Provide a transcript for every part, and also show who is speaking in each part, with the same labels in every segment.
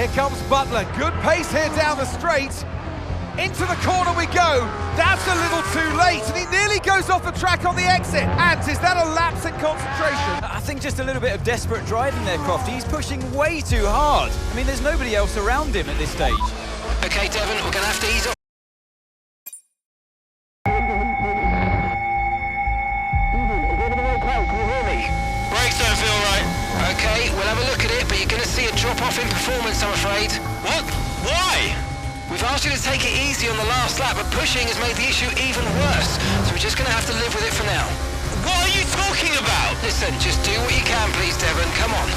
Speaker 1: Here comes Butler, good pace here down the straight. Into the corner we go. That's a little too late, and he nearly goes off the track on the exit. And is that a lapse in concentration?
Speaker 2: I think just a little bit of desperate driving there, Crofty. He's pushing way too hard. I mean, there's nobody else around him at this stage.
Speaker 3: Okay, Devon, we're going to have to ease off. Brakes don't feel right. Okay, we'll have a look at it, but you're going to see a drop-off in performance, I'm afraid. What? Why? We've asked you to take it easy on the last lap, but pushing has made the issue even worse, so we're just going to have to live with it for now. What are you talking about? Listen, just do what you can, please, Devon. Come on.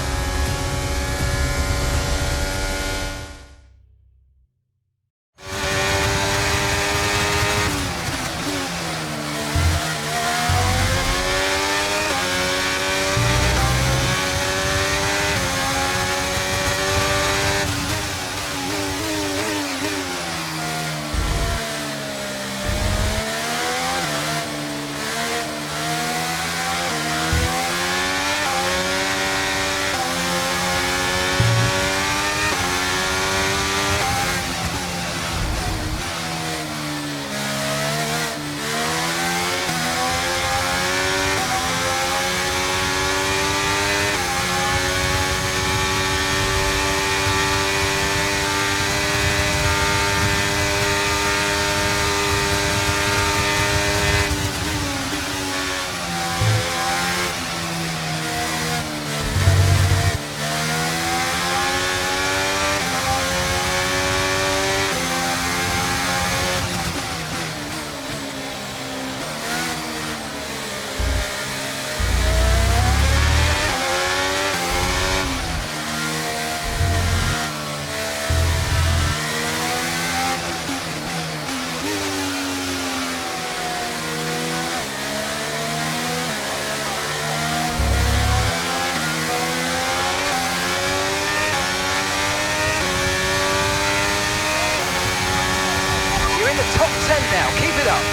Speaker 2: Top 10 now, keep it up.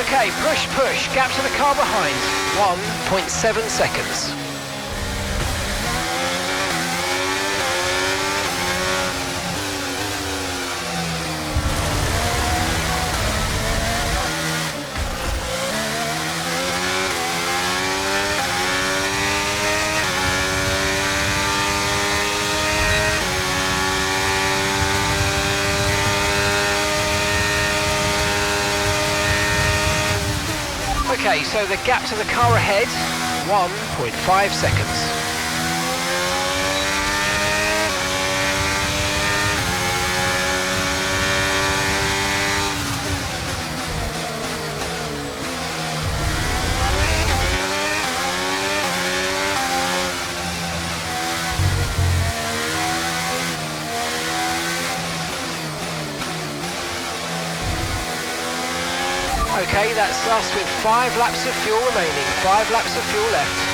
Speaker 2: Okay, push, gap to the car behind, 1.7 seconds. Okay, so the gap to the car ahead, 1.5 seconds. Okay, that's us with 5 laps of fuel remaining, 5 laps of fuel left.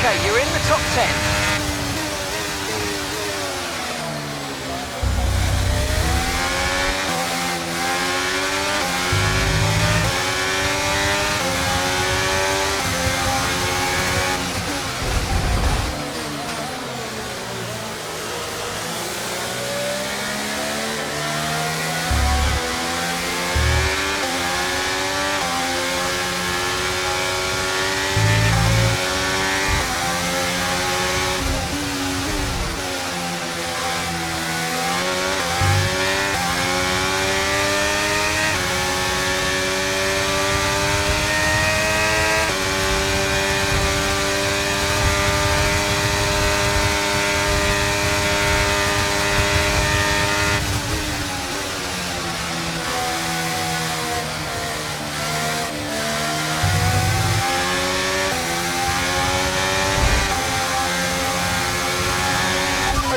Speaker 3: Okay, you're in the top 10.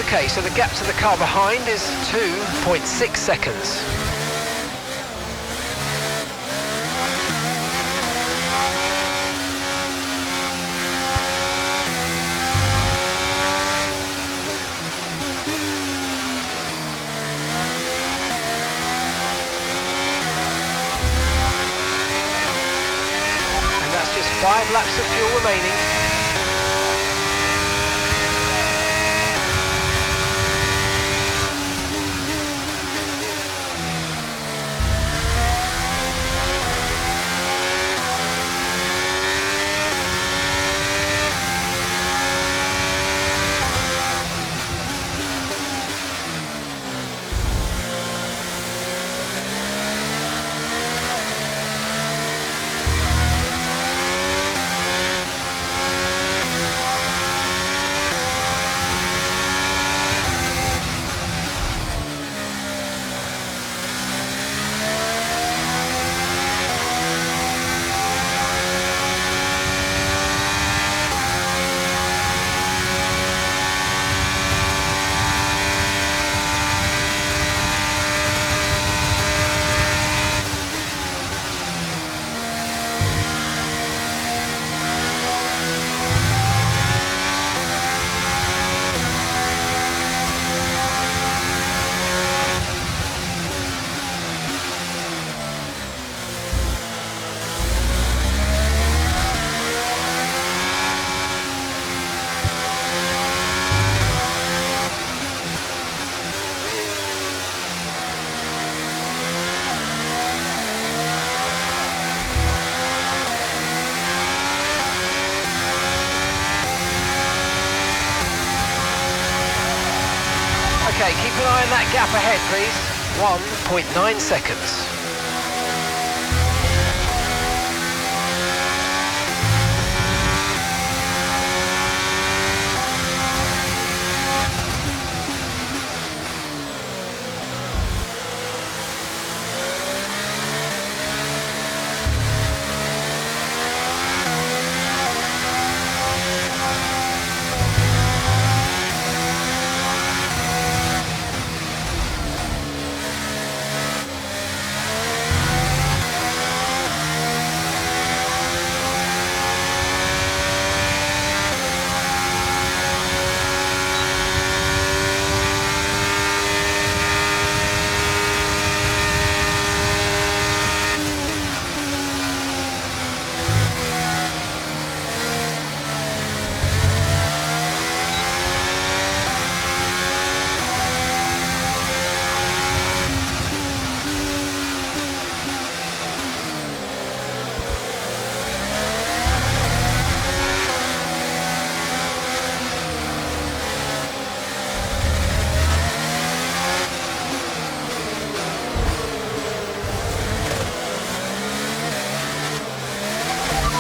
Speaker 3: Okay, so the gap to the car behind is 2.6 seconds. And that's just 5 laps of fuel remaining. Okay, keep an eye on that gap ahead, please. 1.9 seconds.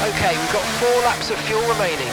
Speaker 3: Okay, we've got 4 laps of fuel remaining.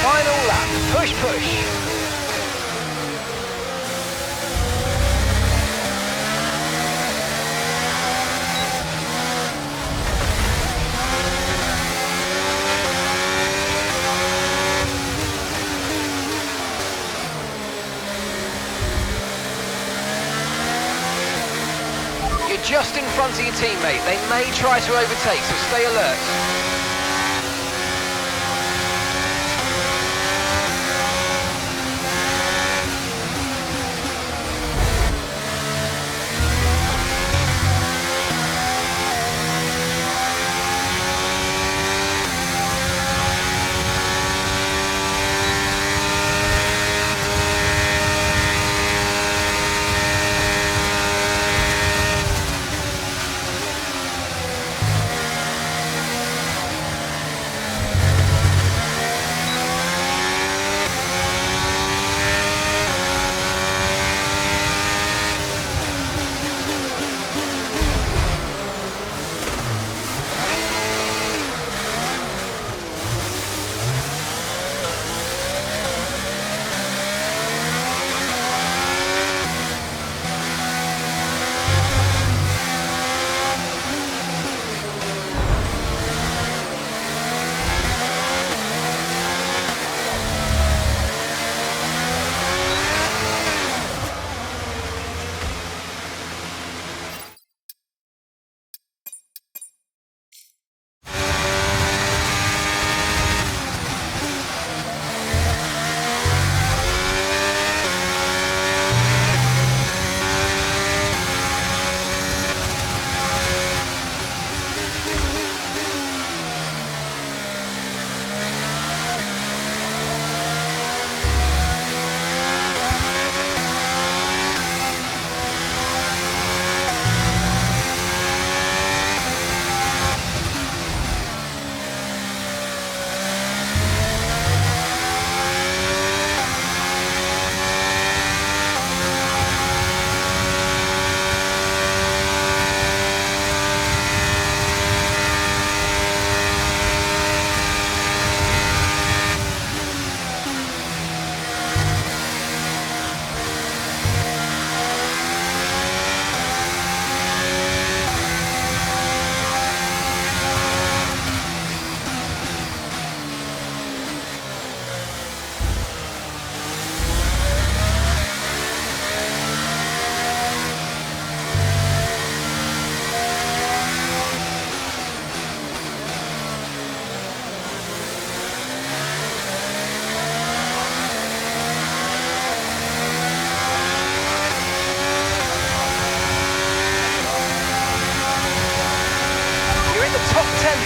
Speaker 3: Final lap. Push, push. You're just in front of your teammate. They may try to overtake, so stay alert.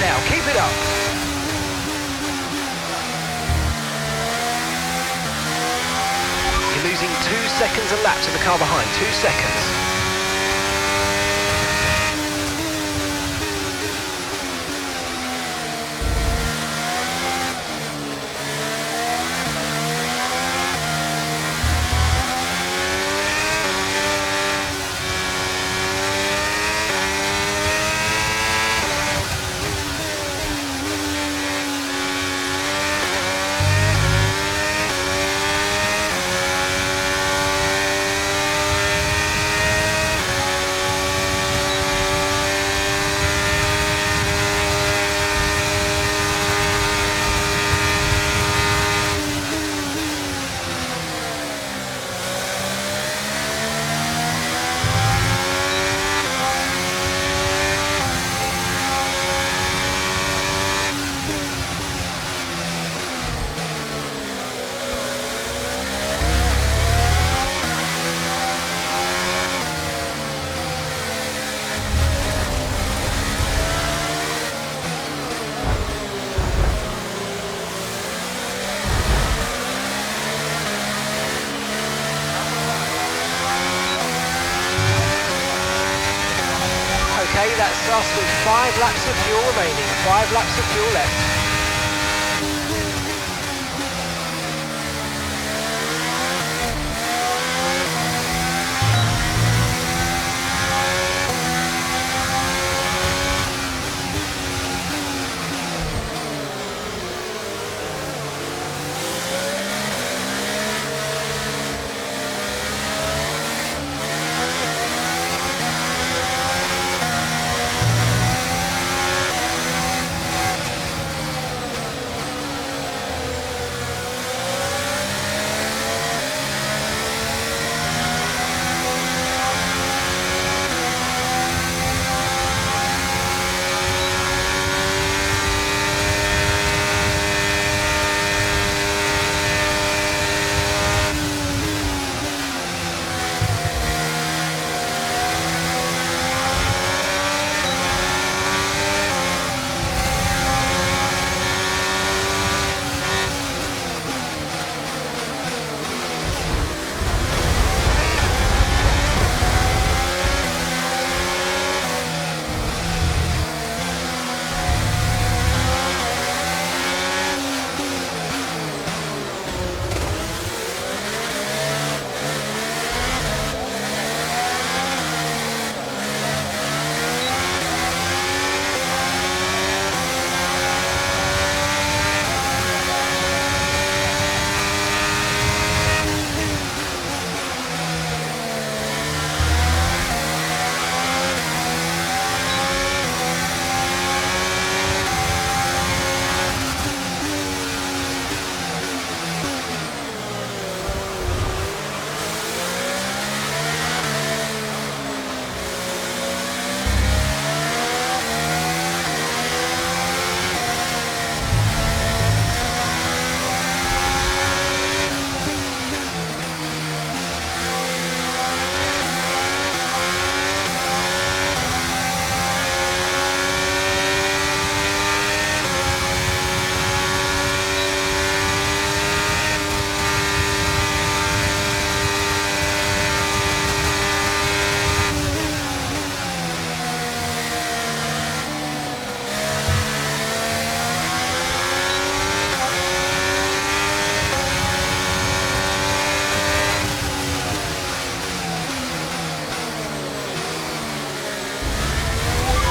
Speaker 3: Now, keep it up. You're losing 2 seconds a lap to the car behind, 2 seconds. Okay, that's us with 5 laps of fuel remaining, 5 laps of fuel left.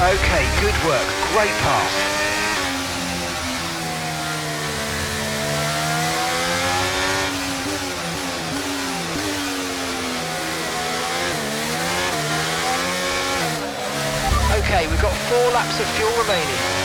Speaker 3: Okay, good work. Great pass. Okay, we've got 4 laps of fuel remaining.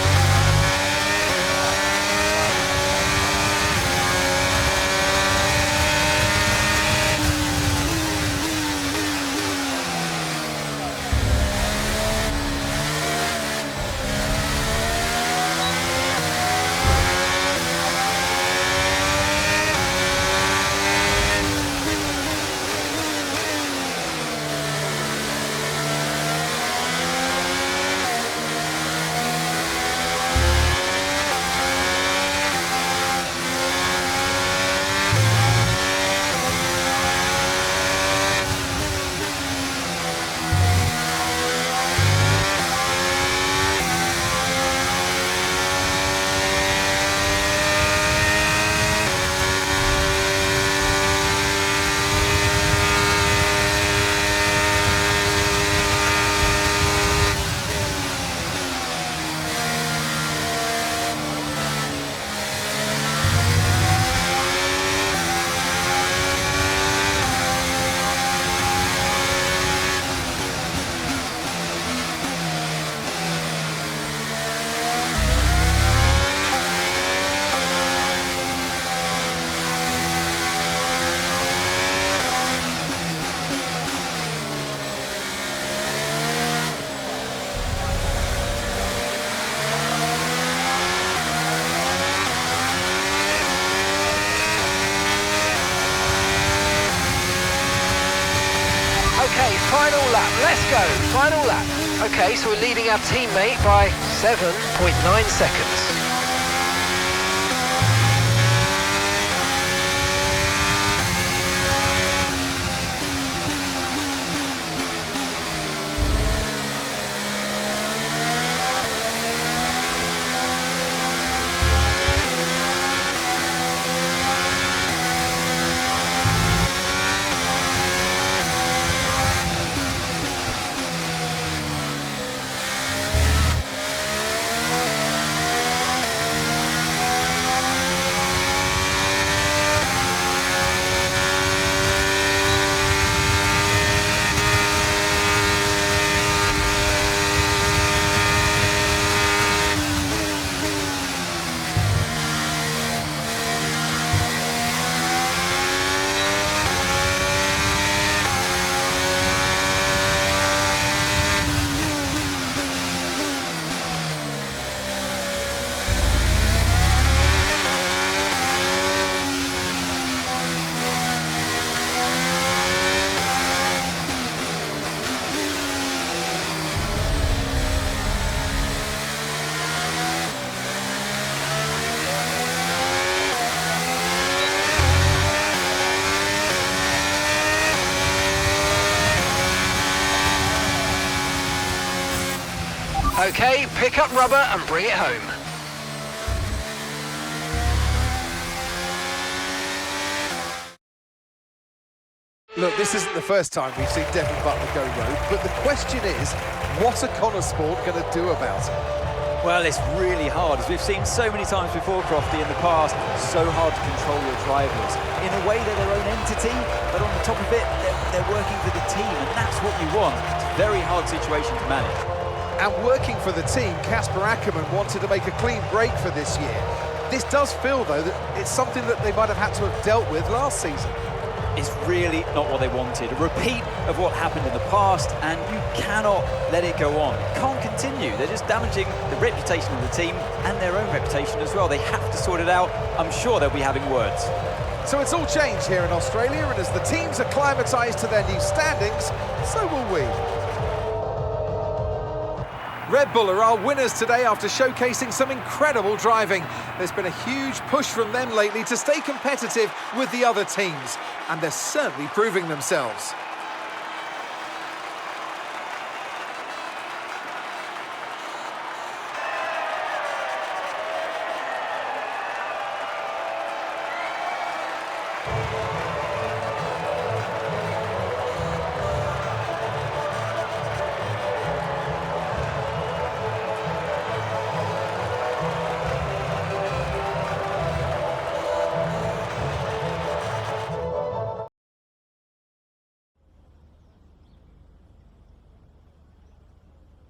Speaker 3: Okay, final lap, let's go, final lap. Okay, so we're leading our teammate by 7.9 seconds. Okay, pick up rubber and bring it home.
Speaker 1: Look, this isn't the first time we've seen Devin Butler go rogue, but the question is, what are Connor Sport going to do about it?
Speaker 2: Well, it's really hard, as we've seen so many times before, Crofty, in the past. So hard to control your drivers. In a way, they're their own entity, but on the top of it, they're working for the team, and that's what you want. It's a very hard situation to manage.
Speaker 1: And working for the team, Casper Ackermann wanted to make a clean break for this year. This does feel, though, that it's something that they might have had to have dealt with last season.
Speaker 2: It's really not what they wanted. A repeat of what happened in the past, and you cannot let it go on. It can't continue. They're just damaging the reputation of the team and their own reputation as well. They have to sort it out. I'm sure they'll be having words.
Speaker 1: So it's all changed here in Australia, and as the teams acclimatised to their new standings, so will we. Red Bull are our winners today after showcasing some incredible driving. There's been a huge push from them lately to stay competitive with the other teams, and they're certainly proving themselves.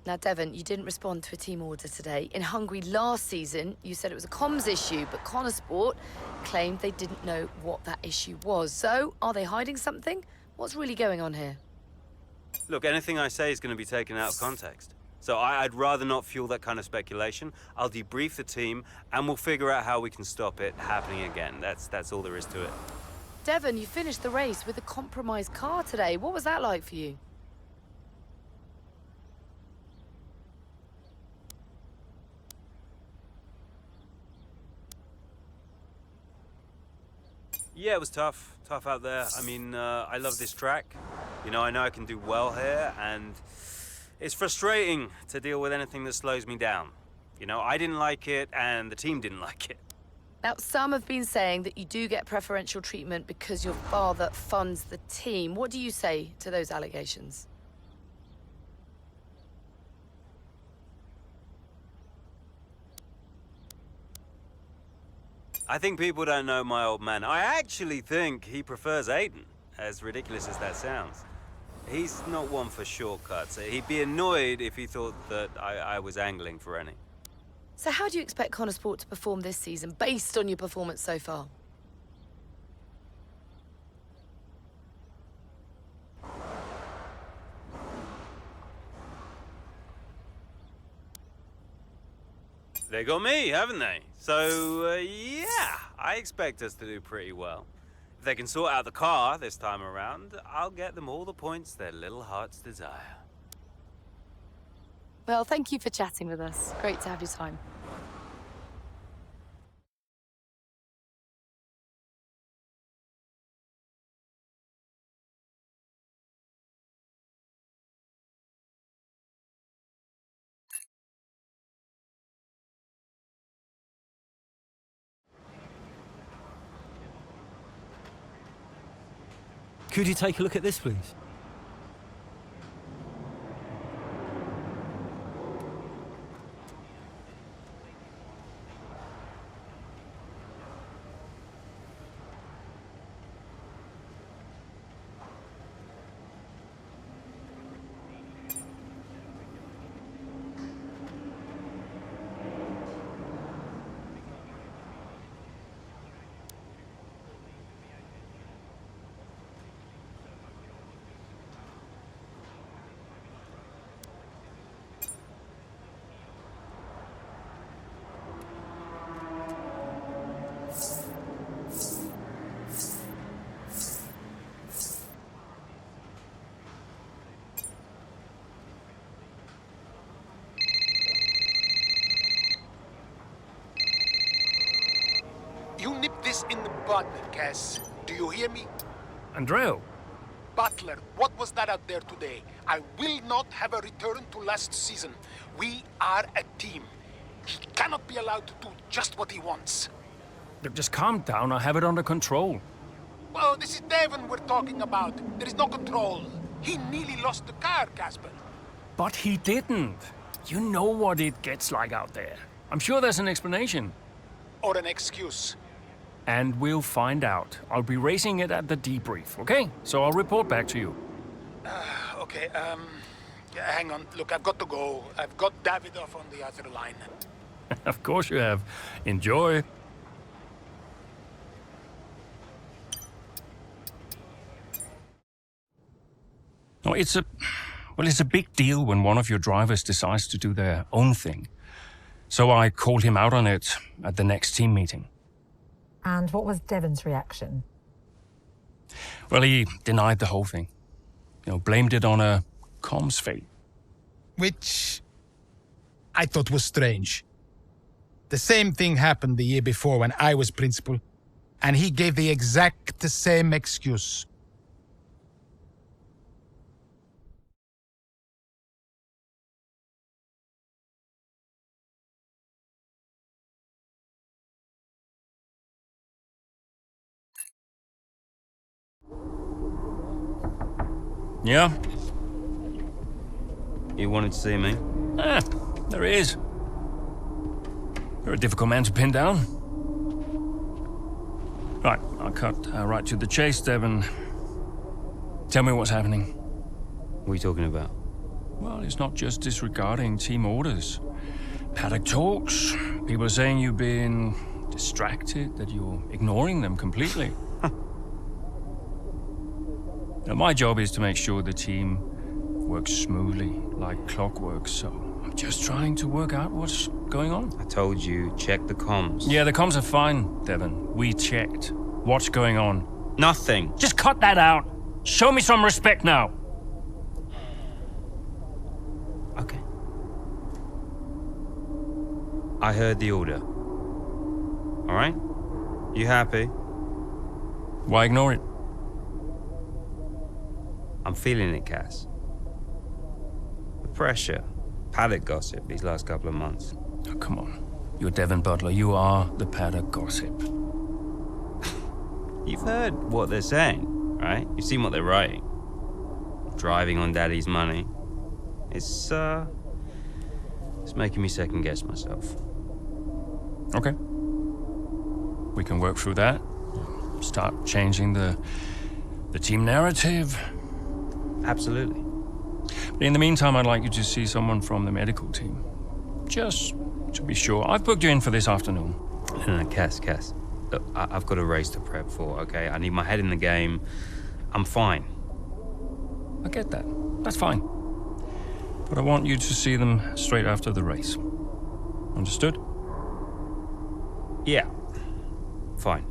Speaker 4: Now, Devon, you didn't respond to a team order today. In Hungary last season, you said it was a comms issue, but Connorsport claimed they didn't know what that issue was. So, are they hiding something? What's really going on here?
Speaker 5: Look, anything I say is going to be taken out of context. So I'd rather not fuel that kind of speculation. I'll debrief the team, and we'll figure out how we can stop it happening again. That's all there is to it.
Speaker 4: Devon, you finished the race with a compromised car today. What was that like for you?
Speaker 5: Yeah, it was tough. Tough out there. I mean, I love this track. You know I can do well here, and it's frustrating to deal with anything that slows me down. You know, I didn't like it, and the team didn't like it.
Speaker 4: Now, some have been saying that you do get preferential treatment because your father funds the team. What do you say to those allegations?
Speaker 5: I think people don't know my old man. I actually think he prefers Aiden, as ridiculous as that sounds. He's not one for shortcuts. He'd be annoyed if he thought that I was angling for any.
Speaker 4: So how do you expect Connorsport to perform this season, based on your performance so far?
Speaker 5: They got me, haven't they? So, yeah, I expect us to do pretty well. If they can sort out the car this time around, I'll get them all the points their little hearts desire.
Speaker 4: Well, thank you for chatting with us. Great to have your time.
Speaker 6: Could you take a look at this, please?
Speaker 7: You nip this in the bud, Cass. Do you hear me?
Speaker 6: Andreo?
Speaker 7: Butler, what was that out there today? I will not have a return to last season. We are a team. He cannot be allowed to do just what he wants.
Speaker 6: Look, just calm down. I have it under control.
Speaker 7: Well, this is Devon we're talking about. There is no control. He nearly lost the car, Casper.
Speaker 6: But he didn't. You know what it gets like out there. I'm sure there's an explanation.
Speaker 7: Or an excuse.
Speaker 6: And we'll find out. I'll be racing it at the debrief, okay? So I'll report back to you.
Speaker 7: Okay, yeah, hang on. Look, I've got to go. I've got Davidoff on the other line.
Speaker 6: Of course you have. Enjoy. Oh, it's a big deal when one of your drivers decides to do their own thing. So I called him out on it at the next team meeting.
Speaker 8: And what was Devon's reaction?
Speaker 6: Well, he denied the whole thing. Blamed it on a comms fail.
Speaker 9: Which I thought was strange. The same thing happened the year before when I was principal, and he gave the exact same excuse.
Speaker 6: Yeah?
Speaker 5: You wanted to see me?
Speaker 6: There he is. You're a difficult man to pin down. Right, I'll cut right to the chase, Devon. Tell me what's happening.
Speaker 5: What are you talking about?
Speaker 6: Well, it's not just disregarding team orders. Paddock talks. People are saying you've been distracted, that you're ignoring them completely. Now, my job is to make sure the team works smoothly, like clockwork, so I'm just trying to work out what's going on.
Speaker 5: I told you, check the comms.
Speaker 6: Yeah, the comms are fine, Devon. We checked. What's going on?
Speaker 5: Nothing.
Speaker 6: Just cut that out. Show me some respect now.
Speaker 5: Okay. I heard the order. All right? You happy?
Speaker 6: Why ignore it?
Speaker 5: I'm feeling it, Cass. The pressure, paddock gossip these last couple of months.
Speaker 6: Oh, come on. You're Devon Butler. You are the paddock gossip.
Speaker 5: You've heard what they're saying, right? You've seen what they're writing. Driving on Daddy's money. It's making me second guess myself.
Speaker 6: Okay. We can work through that. Start changing the team narrative.
Speaker 5: Absolutely.
Speaker 6: But in the meantime, I'd like you to see someone from the medical team. Just to be sure. I've booked you in for this afternoon.
Speaker 5: No, Cass. Look, I've got a race to prep for, okay? I need my head in the game. I'm fine.
Speaker 6: I get that. That's fine. But I want you to see them straight after the race. Understood?
Speaker 5: Yeah. Fine.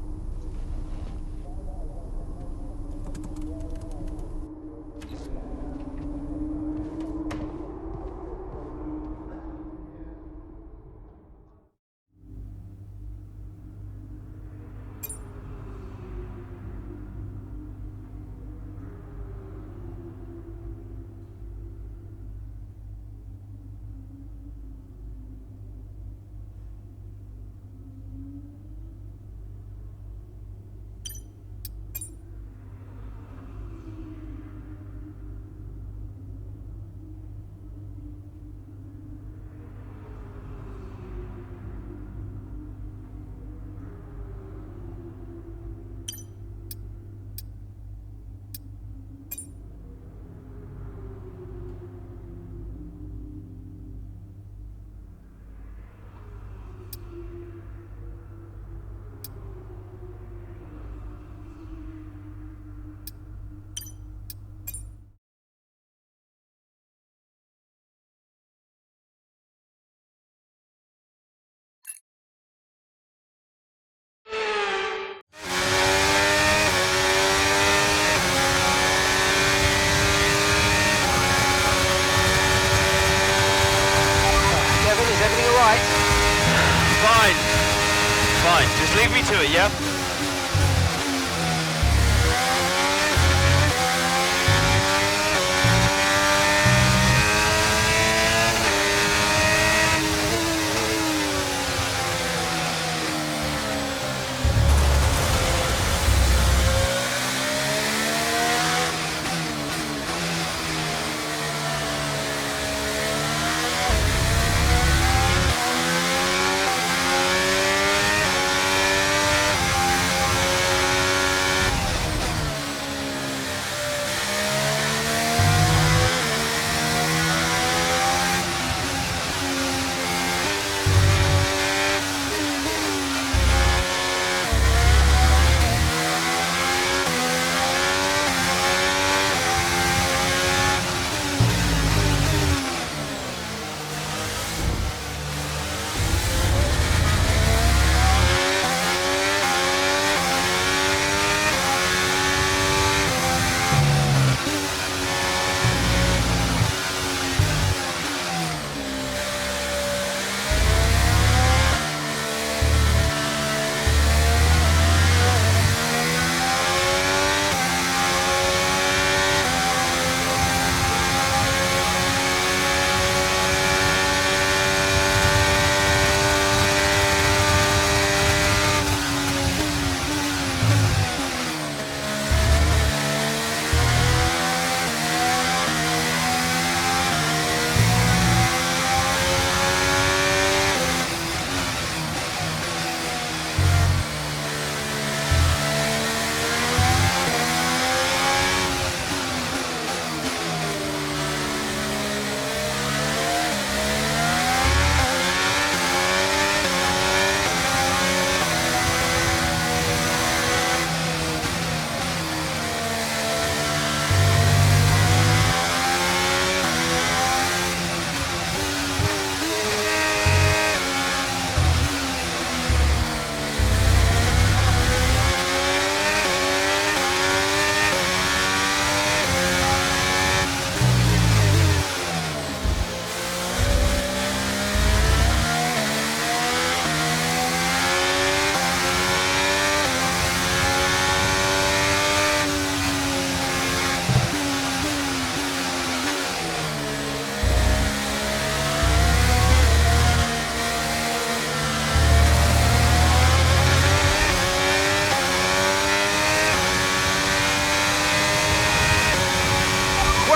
Speaker 10: Fine, just leave me to it, yeah?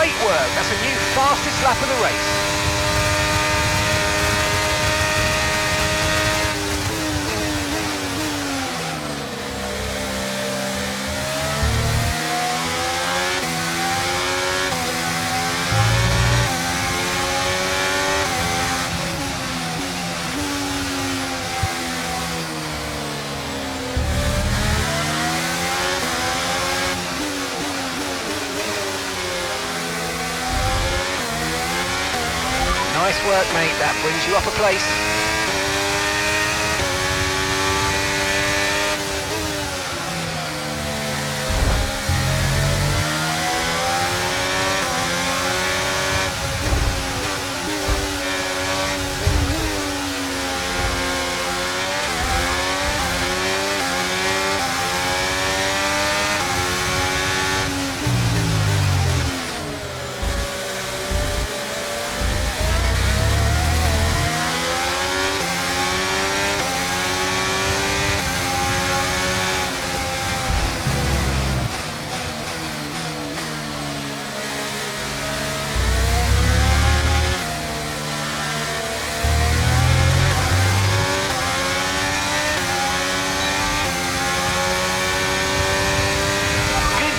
Speaker 3: Great work. That's a new fastest lap of the race. Nice work, mate. That brings you up a place.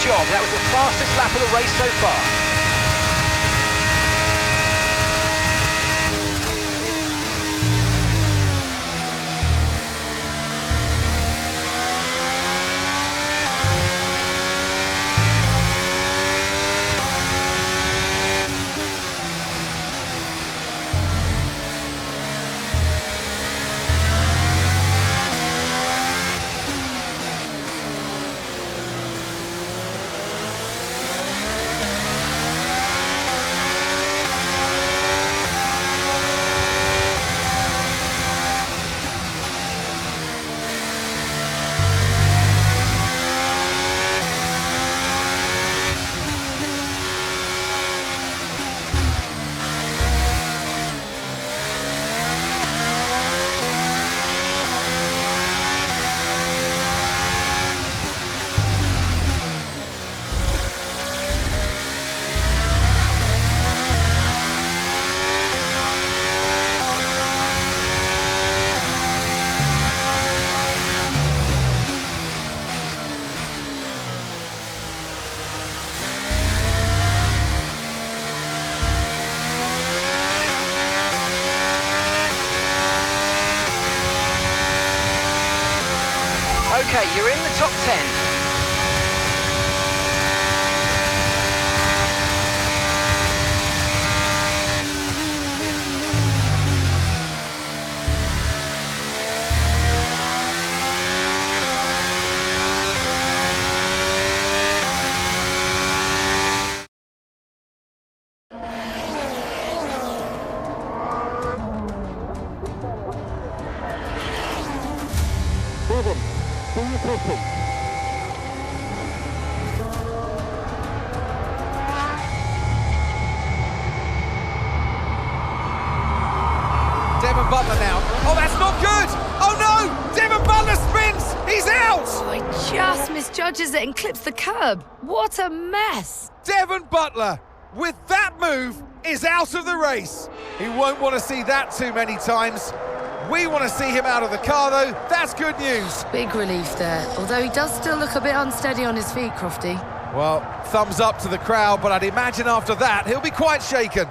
Speaker 3: That was the fastest lap of the race so far. Okay, you're in the top 10.
Speaker 1: Devon Butler now. Oh, that's not good! Oh no! Devon Butler spins! He's out!
Speaker 4: Oh, he just misjudges it and clips the curb. What a mess!
Speaker 1: Devon Butler, with that move, is out of the race. He won't want to see that too many times. We want to see him out of the car, though. That's good news.
Speaker 4: Big relief there, although he does still look a bit unsteady on his feet, Crofty.
Speaker 1: Well, thumbs up to the crowd, but I'd imagine after that, he'll be quite shaken.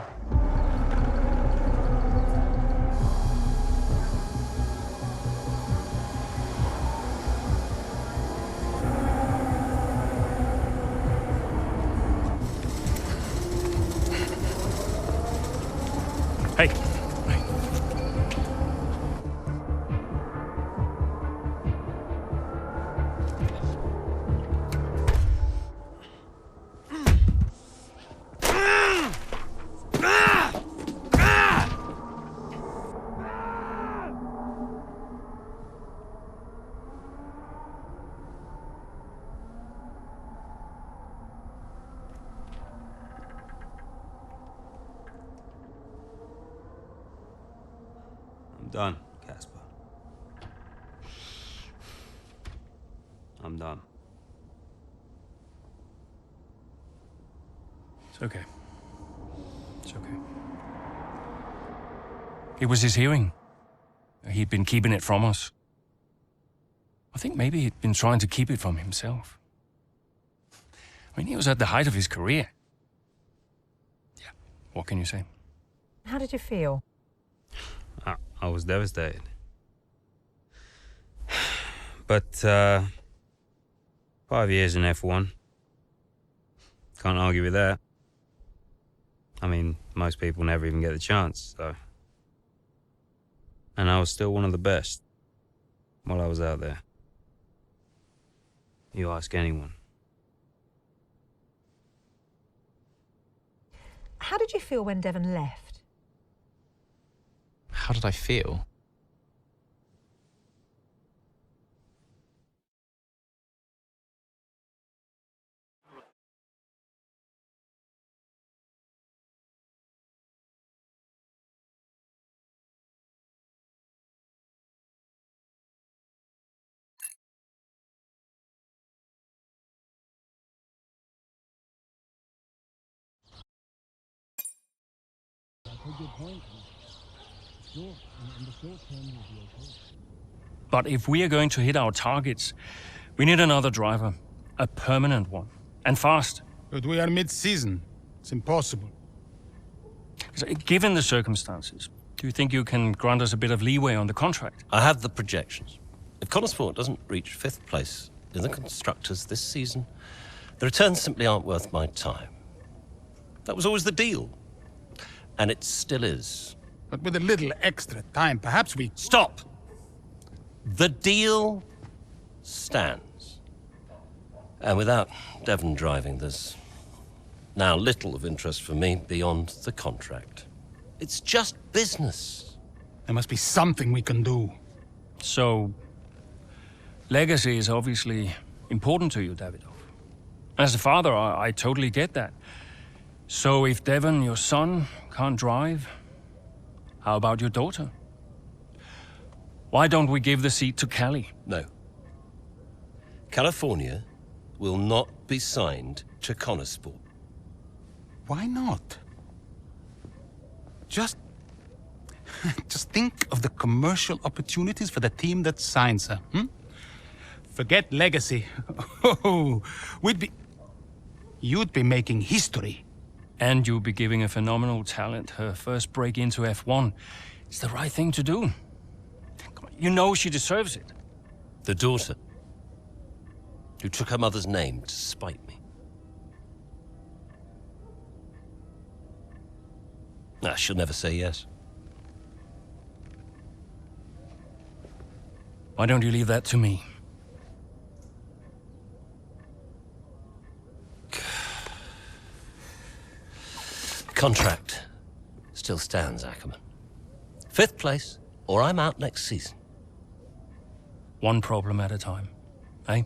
Speaker 6: Hey.
Speaker 5: I'm done, Casper. I'm done.
Speaker 6: It's okay. It's okay. It was his hearing. He'd been keeping it from us. I think maybe he'd been trying to keep it from himself. I mean, he was at the height of his career. Yeah, what can you say?
Speaker 8: How did you feel?
Speaker 5: I was devastated. But 5 years in F1. Can't argue with that. I mean, most people never even get the chance, so. And I was still one of the best while I was out there. You ask anyone.
Speaker 8: How did you feel when Devon left?
Speaker 11: How did I feel?
Speaker 6: But if we are going to hit our targets, we need another driver. A permanent one. And fast.
Speaker 9: But we are mid-season. It's impossible.
Speaker 6: Given the circumstances, do you think you can grant us a bit of leeway on the contract?
Speaker 12: I have the projections. If Connorsport doesn't reach 5th place in the Constructors this season, the returns simply aren't worth my time. That was always the deal. And it still is.
Speaker 9: But with a little extra time, perhaps we...
Speaker 12: Stop! The deal stands. And without Devon driving, there's now little of interest for me beyond the contract. It's just business.
Speaker 9: There must be something we can do.
Speaker 6: So, legacy is obviously important to you, Davidov. As a father, I totally get that. So if Devon, your son, can't drive, how about your daughter? Why don't we give the seat to Callie?
Speaker 12: No. California will not be signed to Connorsport.
Speaker 9: Why not? Just think of the commercial opportunities for the team that signs her. Forget legacy. Oh, you'd be making history.
Speaker 6: And you'll be giving a phenomenal talent her first break into F1. It's the right thing to do. Come on, you know she deserves it.
Speaker 12: The daughter, who took her mother's name to spite me. She'll never say yes.
Speaker 6: Why don't you leave that to me?
Speaker 12: Contract still stands, Ackerman. 5th place, or I'm out next season.
Speaker 6: One problem at a time, eh?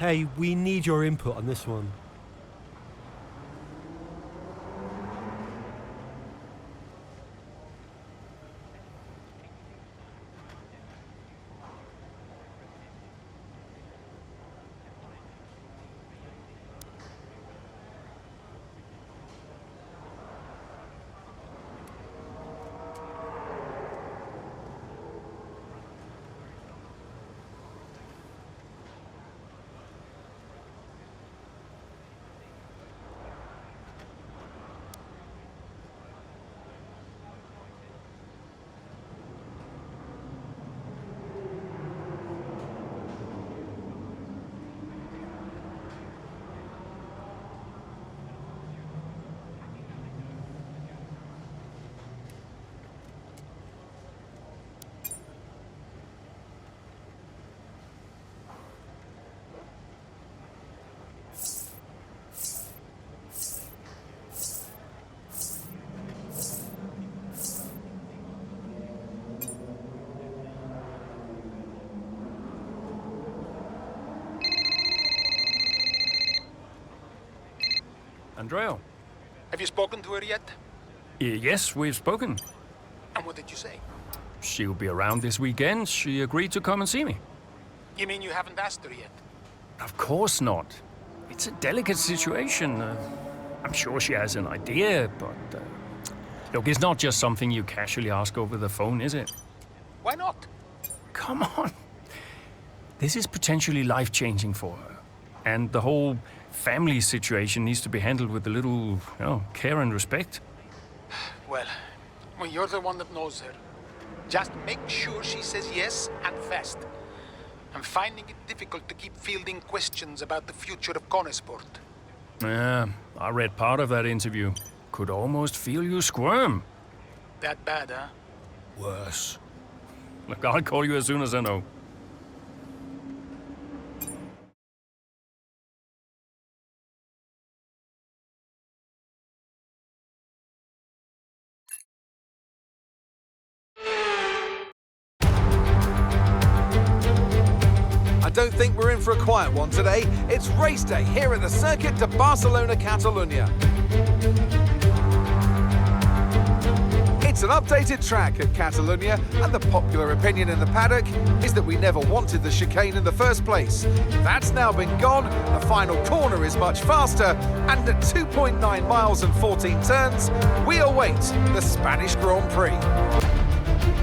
Speaker 13: Hey, we need your input on this one.
Speaker 6: Andrea,
Speaker 7: Have you spoken to her yet?
Speaker 6: Yes, we've spoken.
Speaker 7: And what did you say?
Speaker 6: She'll be around this weekend. She agreed to come and see me.
Speaker 7: You mean you haven't asked her yet?
Speaker 6: Of course not. It's a delicate situation. I'm sure she has an idea, but... look, it's not just something you casually ask over the phone, is it?
Speaker 7: Why not?
Speaker 6: Come on. This is potentially life-changing for her. And the whole family situation needs to be handled with a little, care and respect.
Speaker 7: Well, you're the one that knows her. Just make sure she says yes and fast. I'm finding it difficult to keep fielding questions about the future of Conesport.
Speaker 6: Yeah, I read part of that interview. Could almost feel you squirm.
Speaker 7: That bad, huh?
Speaker 6: Worse. Look, I'll call you as soon as I know.
Speaker 1: I don't think we're in for a quiet one today. It's race day here at the Circuit de Barcelona, Catalunya. It's an updated track at Catalunya, and the popular opinion in the paddock is that we never wanted the chicane in the first place. That's now been gone, the final corner is much faster, and at 2.9 miles and 14 turns, we await the Spanish Grand Prix.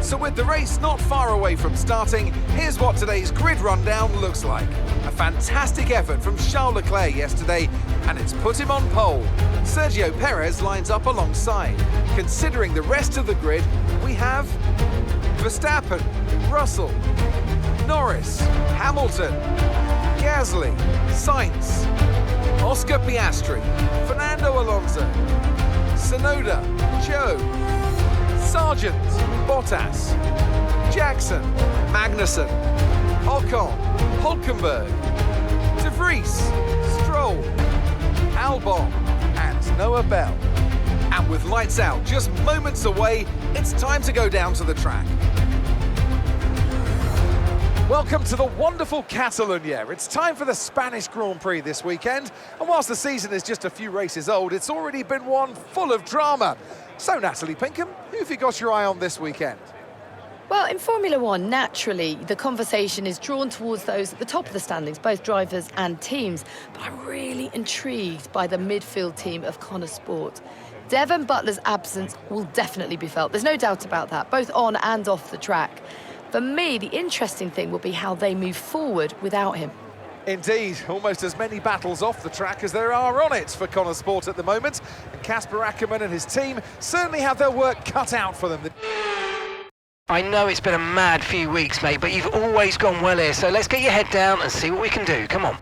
Speaker 1: So with the race not far away from starting, here's what today's grid rundown looks like. A fantastic effort from Charles Leclerc yesterday, and it's put him on pole. Sergio Perez lines up alongside. Considering the rest of the grid, we have Verstappen, Russell, Norris, Hamilton, Gasly, Sainz, Oscar Piastri, Fernando Alonso, Tsunoda, Joe, Sargent, Bottas, Jackson, Magnussen, Ocon, Hulkenberg, De Vries, Stroll, Albon, and Noah Bell. And with lights out just moments away, it's time to go down to the track. Welcome to the wonderful Catalunya. It's time for the Spanish Grand Prix this weekend. And whilst the season is just a few races old, it's already been one full of drama. So, Natalie Pinkham, who have you got your eye on this weekend?
Speaker 4: Well, in Formula One, naturally, the conversation is drawn towards those at the top of the standings, both drivers and teams. But I'm really intrigued by the midfield team of Conesport. Devon Butler's absence will definitely be felt. There's no doubt about that, both on and off the track. For me, the interesting thing will be how they move forward without him.
Speaker 1: Indeed, almost as many battles off the track as there are on it for Conesport at the moment. And Casper Ackermann and his team certainly have their work cut out for them.
Speaker 3: I know it's been a mad few weeks, mate, but you've always gone well here, so let's get your head down and see what we can do. Come on.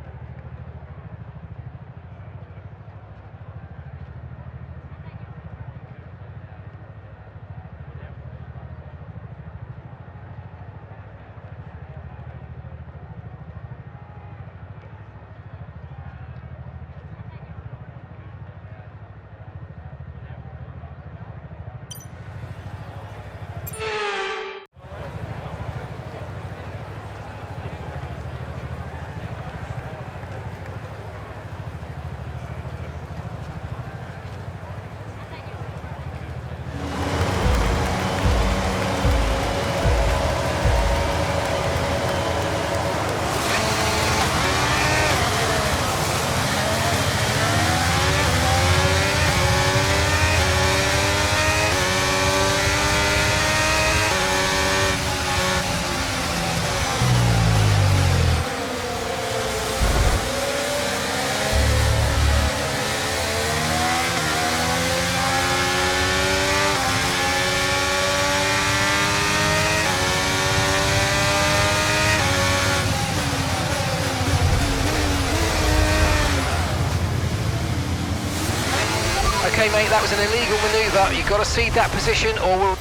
Speaker 3: Okay, mate, that was an illegal manoeuvre. You've got to cede that position or we'll...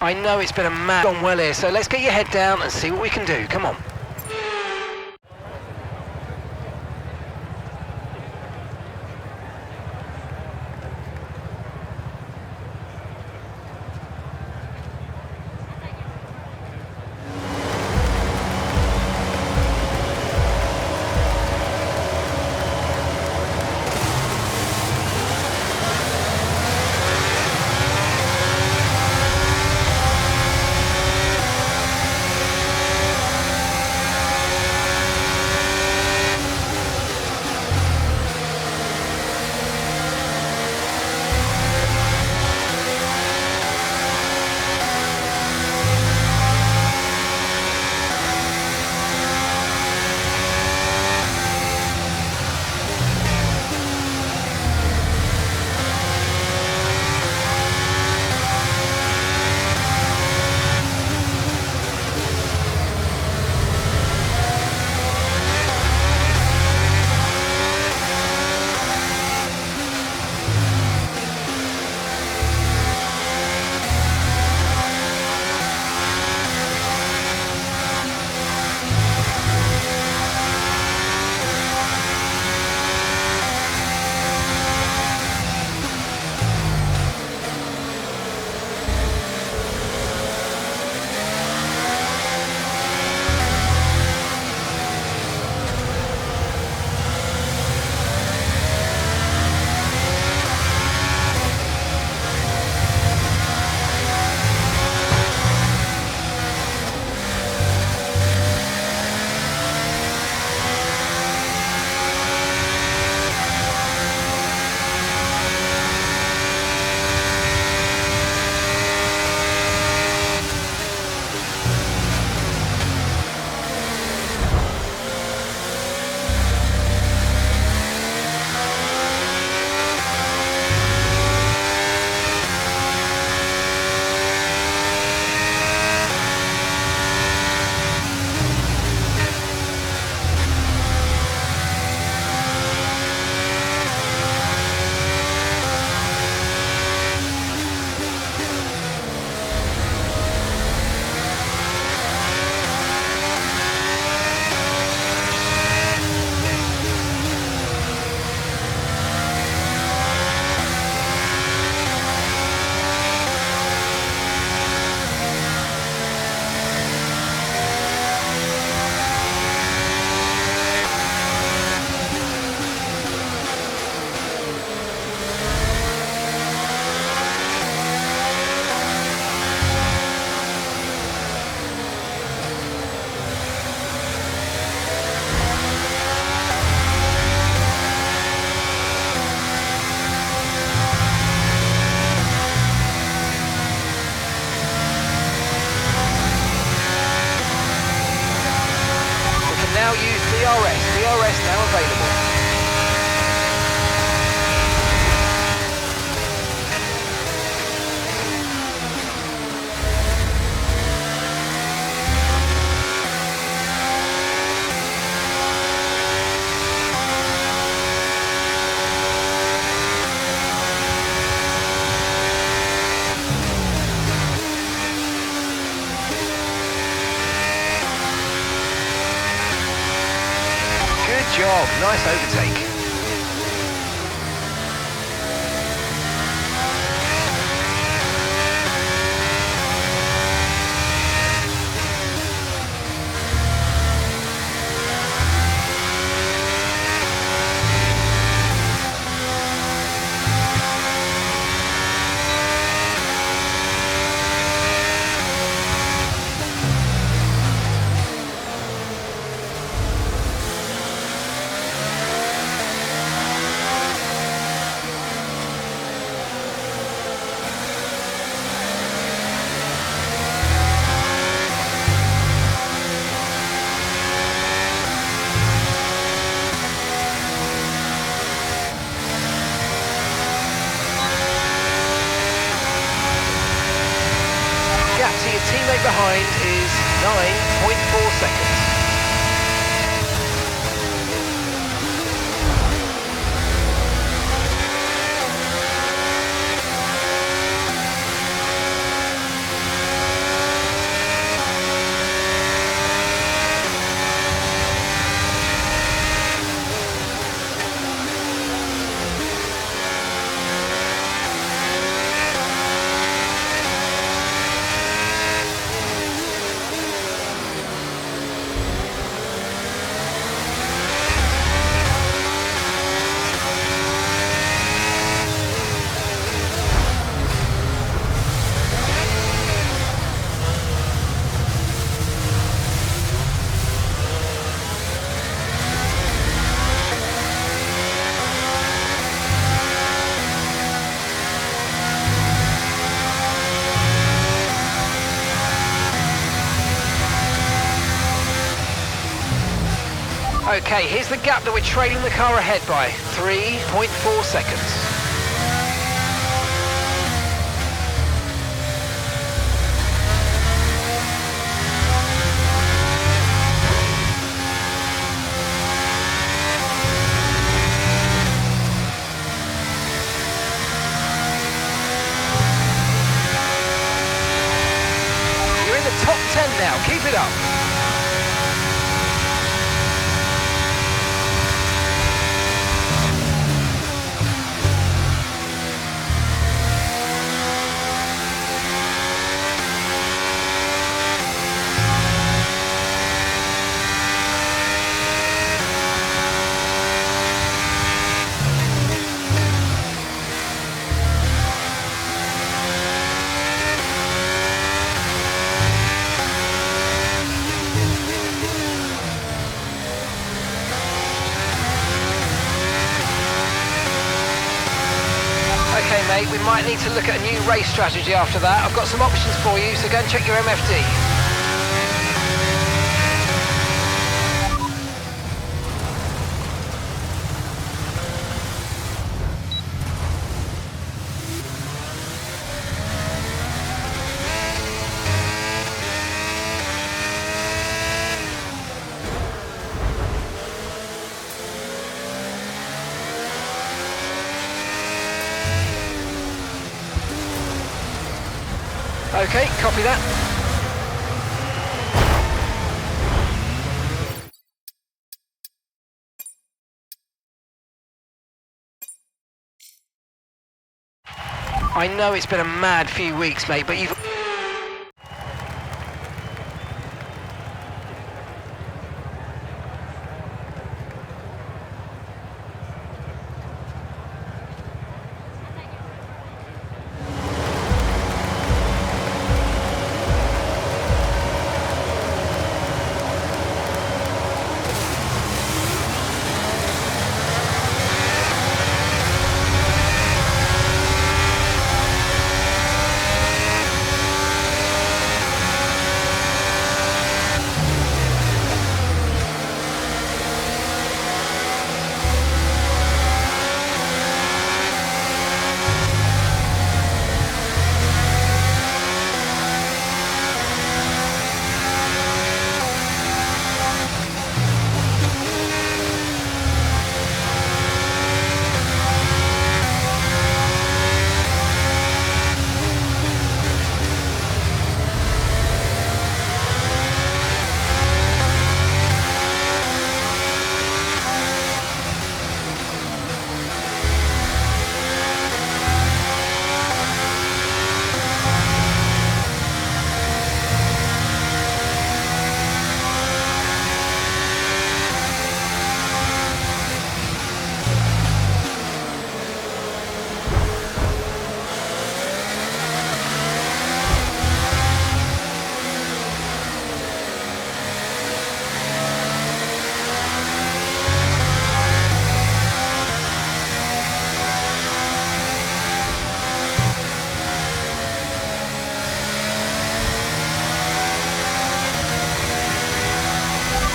Speaker 3: I know it's been a mad gone well here, so let's get your head down and see what we can do. Come on. now use DRS. DRS now available. Good job, nice overtake. Gap to your teammate behind is 9.4 seconds. Okay, here's the gap that we're trailing the car ahead by, 3.4 seconds. You're in the top 10 now, keep it up. Okay mate, we might need to look at a new race strategy after that. I've got some options for you, so go and check your MFD. Okay, copy that. I know it's been a mad few weeks, mate, but you've...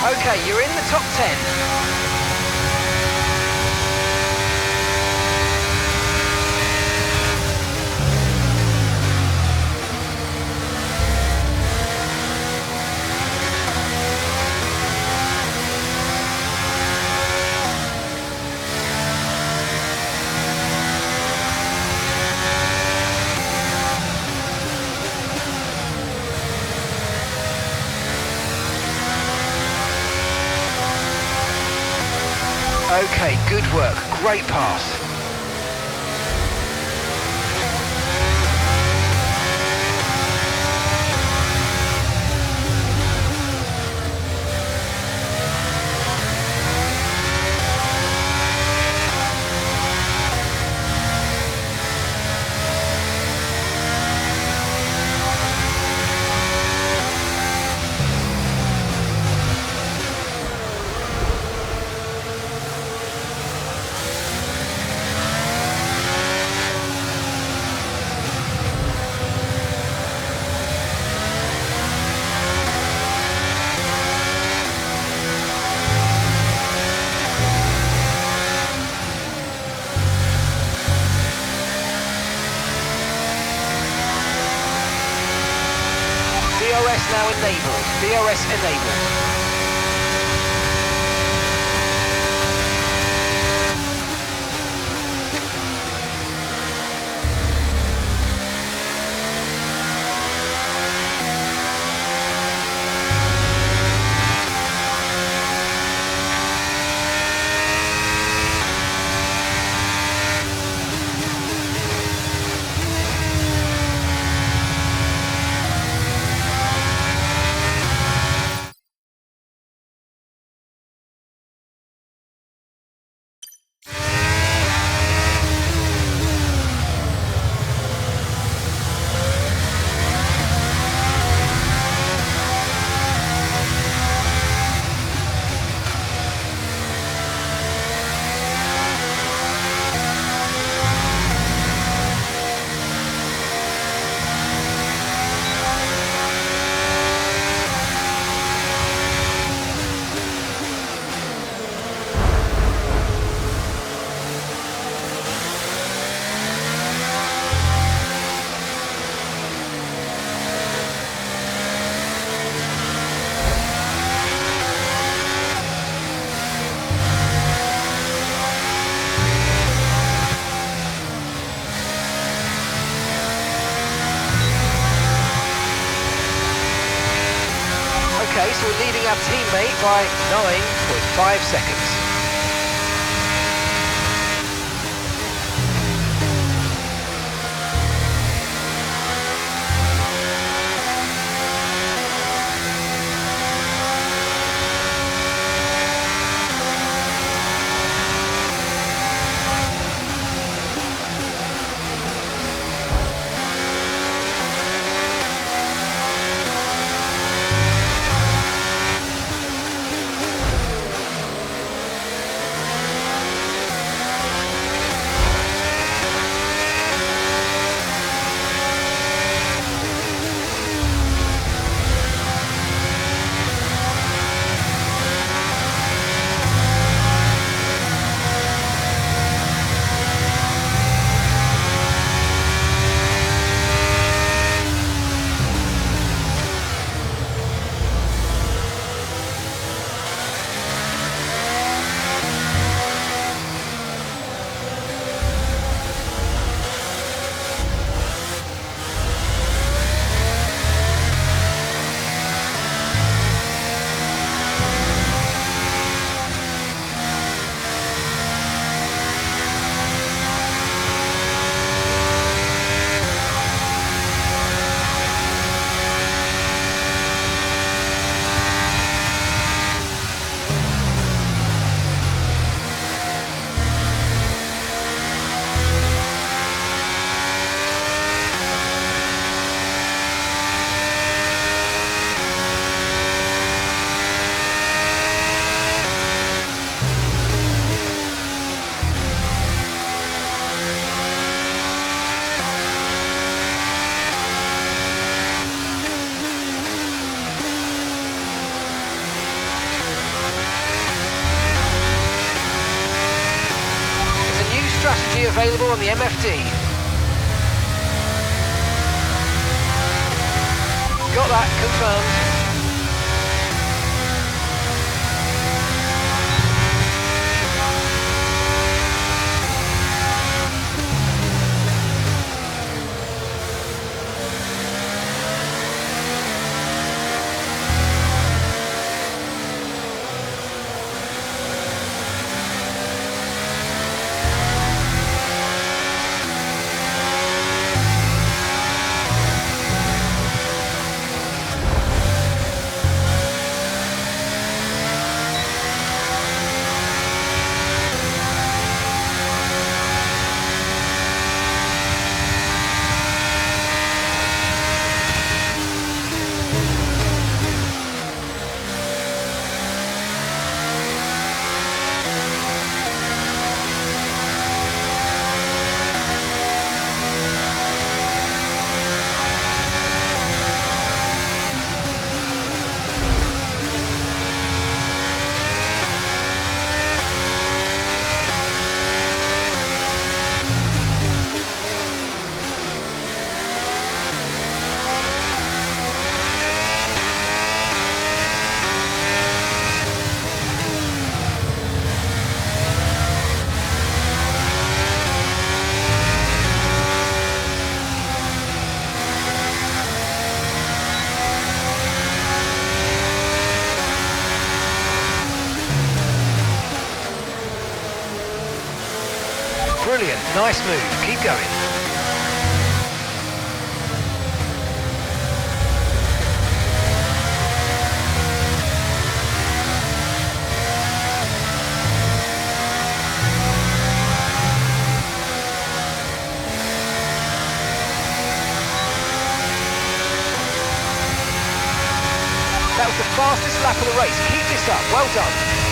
Speaker 3: Okay, you're in the top 10. Okay, good work. Great pass. DRS now enabled. DRS enabled. Okay, so we're leading our teammate by 9.5 seconds. on the MFD. Got that, confirmed. Brilliant, nice move, keep going. That was the fastest lap of the race, keep this up, well done.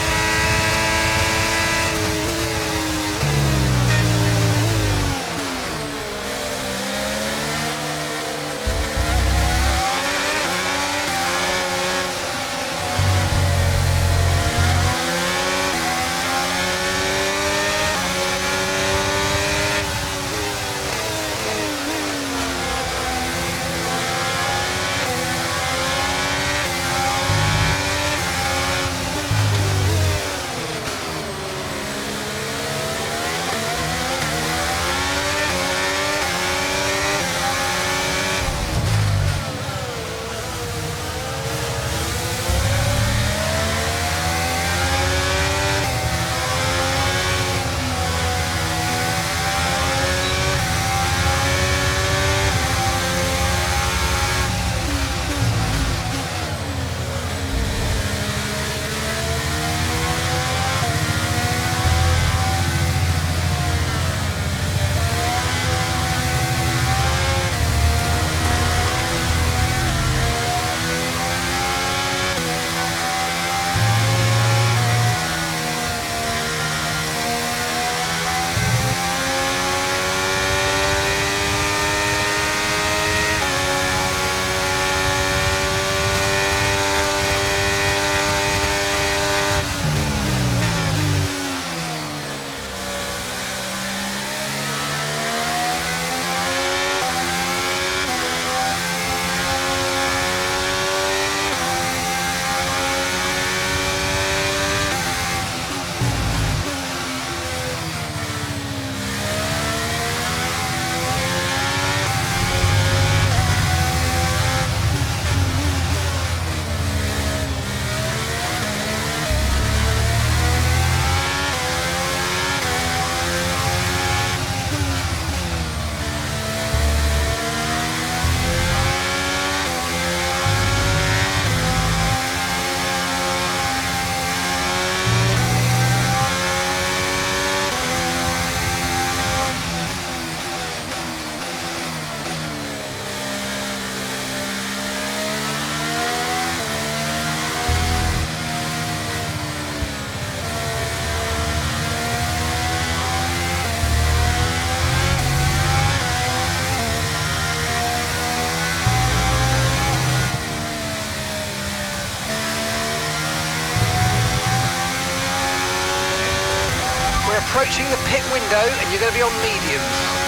Speaker 3: approaching the pit window and you're going to be on mediums.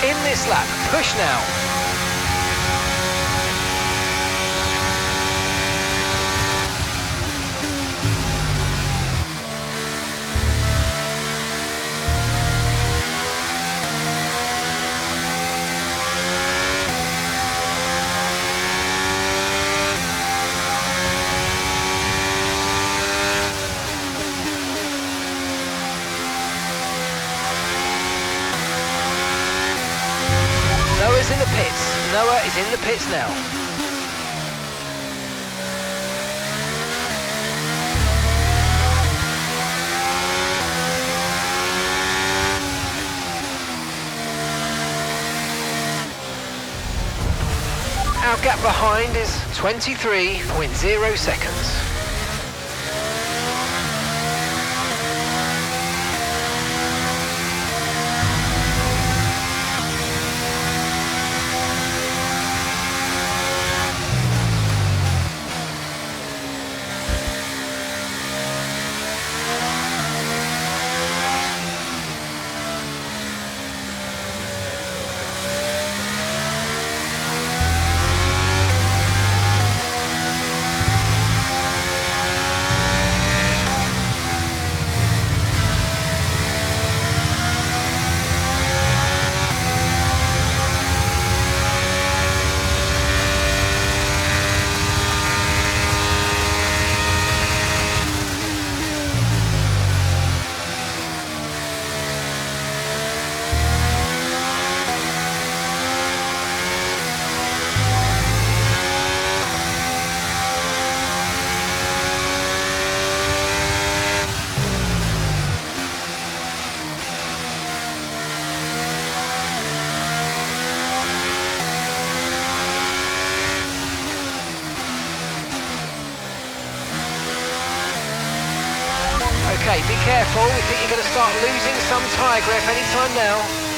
Speaker 3: In this lap, push now. Noah's in the pits. Noah is in the pits now. Our gap behind is 23.0 seconds. careful. We think you're going to start losing some tyre grip any time now.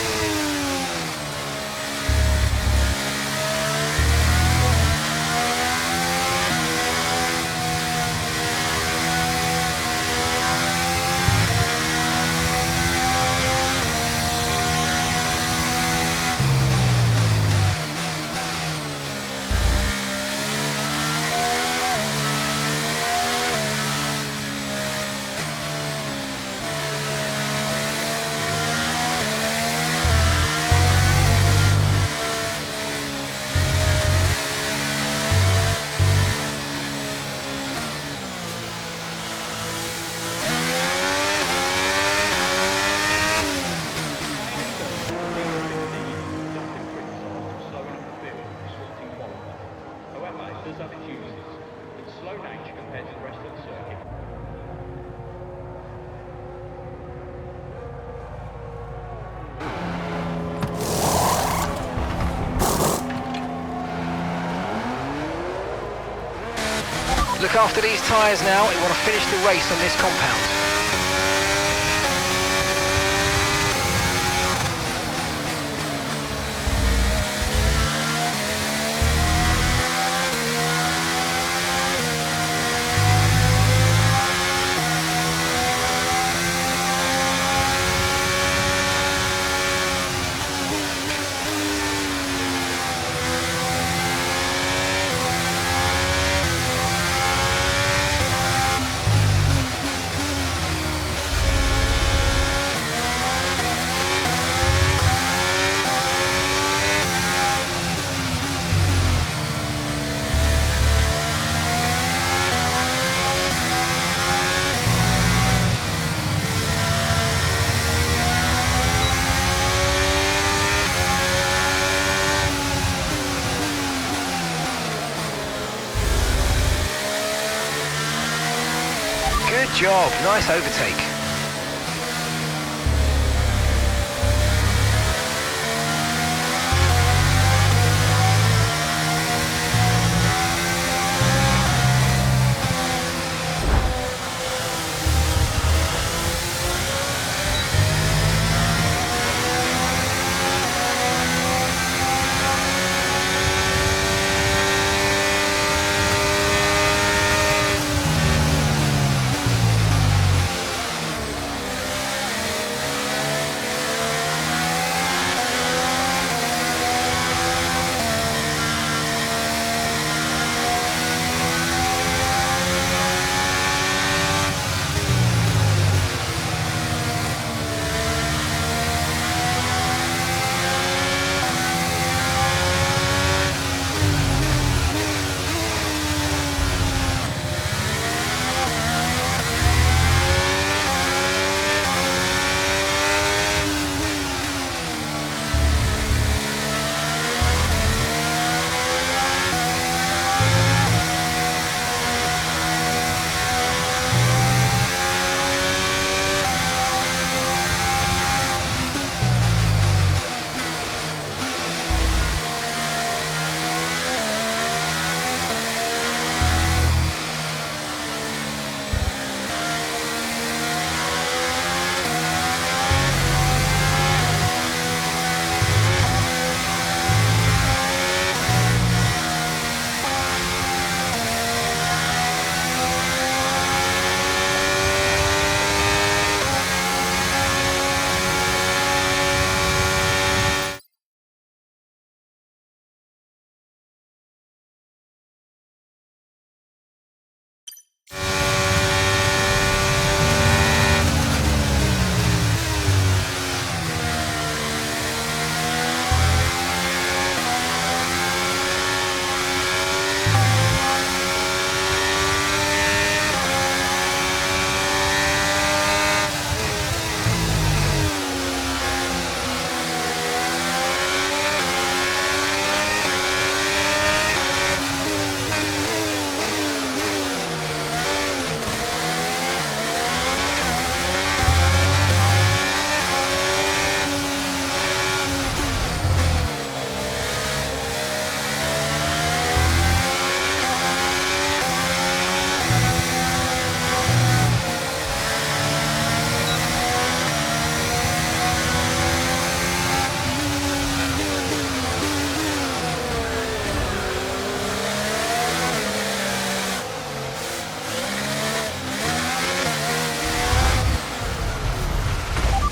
Speaker 3: Look after these tyres now. We want to finish the race on this compound. Good job, nice overtake.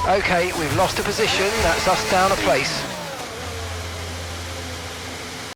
Speaker 3: Okay, we've lost a position. That's us down a place.